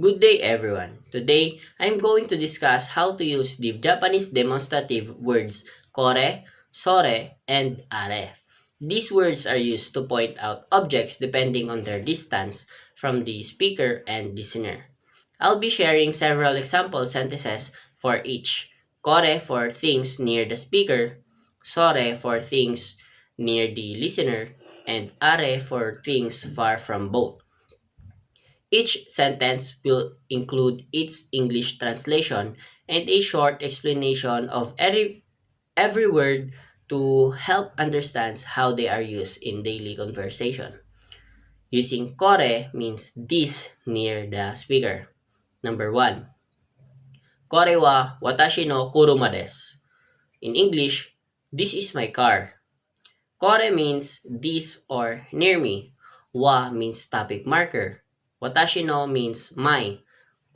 Good day everyone. Today, I'm going to discuss how to use the Japanese demonstrative words kore, sore, and are. These words are used to point out objects depending on their distance from the speaker and listener. I'll be sharing several example sentences for each. Kore for things near the speaker, sore for things near the listener, and are for things far from both. Each sentence will include its English translation and a short explanation of every word to help understand how they are used in daily conversation. Using kore means this near the speaker. Number 1. Kore wa watashi no kuruma desu. In English, this is my car. Kore means this or near me. Wa means topic marker. Watashi no means my.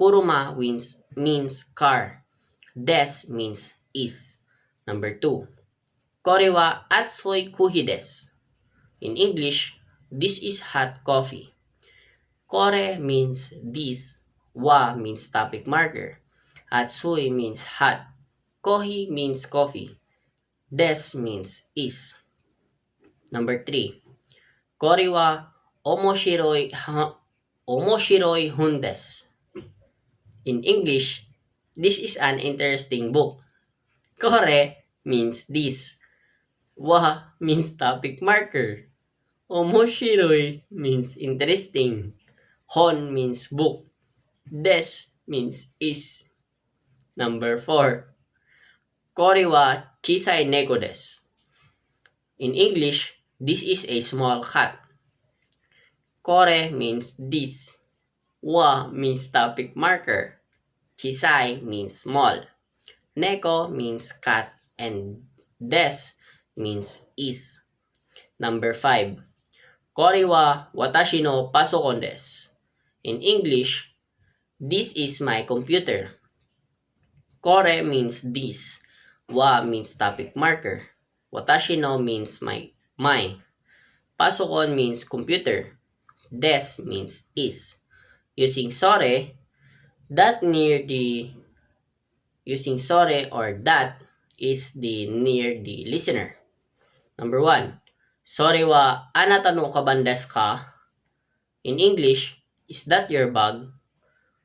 Kuruma means car. Des means is. Number 2. Kore wa atsui kuhi desu. In English, this is hot coffee. Kore means this. Wa means topic marker. Atsui means hot. Kohi means coffee. Des means is. Number 3. Kore wa omoshiroi hun desu. In English, this is an interesting book. Kore means this. Wa means topic marker. Omoshiroi means interesting. Hon means book. Des means is. Number 4. Kore wa chisai neko desu. In English, this is a small cat. Kore means this. Wa means topic marker. Chisai means small. Neko means cat. And des means is. Number 5. Kore wa watashi no pasokon desu. In English, this is my computer. Kore means this. Wa means topic marker. Watashi no means my. Pasokon means computer. Des means is. Using sore, using sore or that is the near the listener. Number 1. Sore wa anata no kaban desu ka? In English, is that your bag?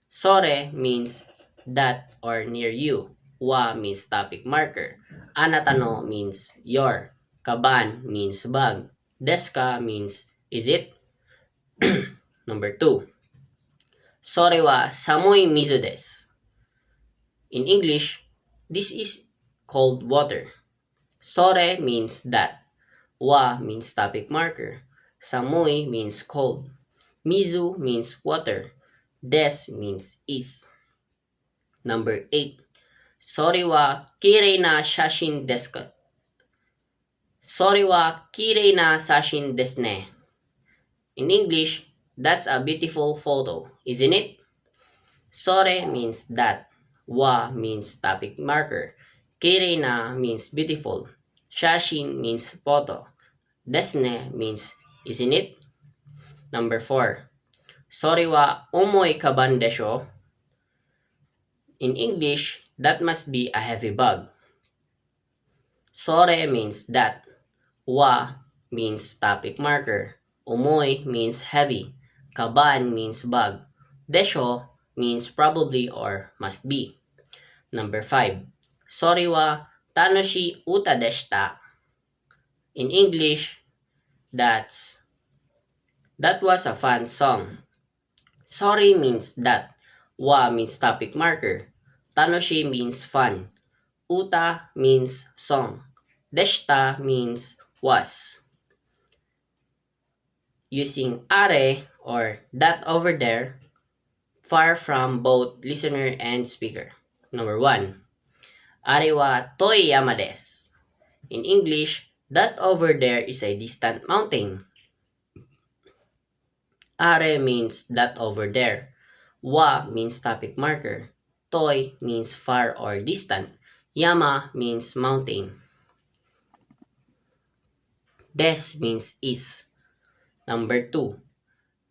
Sore means that or near you. Wa means topic marker. Anata no means your. Kaban means bag. Desu ka means is it? Number 2. Sore wa samui mizu desu. In English, this is cold water. Sore means that. Wa means topic marker. Samui means cold. Mizu means water. Des means is. Number 8. Sore wa kirei na shashin desu ka? Sore wa kirei na shashin desu ne. In English, that's a beautiful photo, isn't it? Sore means that. Wa means topic marker. Kirei na means beautiful. Shashin means photo. Desne means isn't it? Number 4. Sore wa omoi kaban desho? In English, that must be a heavy bag. Sore means that. Wa means topic marker. Omoi means heavy. Kaban means bag. Desho means probably or must be. Number 5. Sore wa tanoshi uta deshita. In English, that was a fun song. Sore means that. Wa means topic marker. Tanoshi means fun. Uta means song. Deshita means was. Using are or that over there, far from both listener and speaker. Number 1. Are wa Toiyama desu. In English, that over there is a distant mountain. Are means that over there. Wa means topic marker. Toy means far or distant. Yama means mountain. Des means is. Number 2.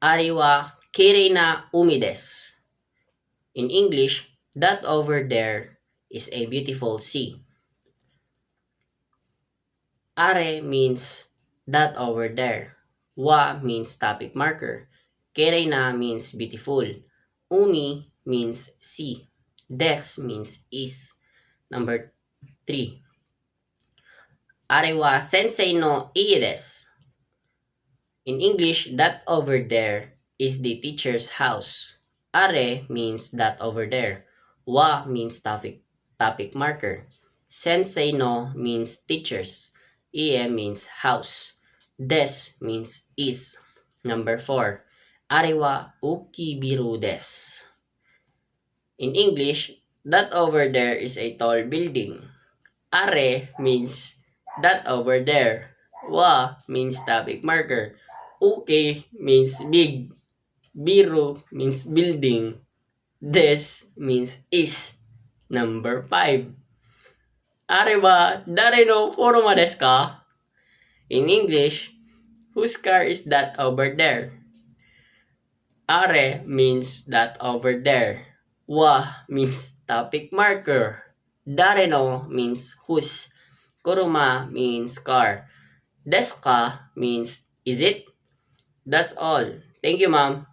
Ari wa kirei na umi desu. In English, that over there is a beautiful sea. Are means that over there. Wa means topic marker. Kerena means beautiful. Umi means sea. Des means is. Number 3. Are wa sensei no ie desu. In English, that over there is the teacher's house. Are means that over there. Wa means topic marker. Sensei no means teachers. Ie means house. Des means is. Number 4. Are wa ukibiru desu. In English, that over there is a tall building. Are means that over there. Wa means topic marker. Uke means big. Biru means building. Des means is. Number 5. Are ba dare no kuruma desu ka? In English, whose car is that over there? Are means that over there. Wa means topic marker. Dare no means whose. Kuruma means car. Desu ka means is it? That's all. Thank you, ma'am.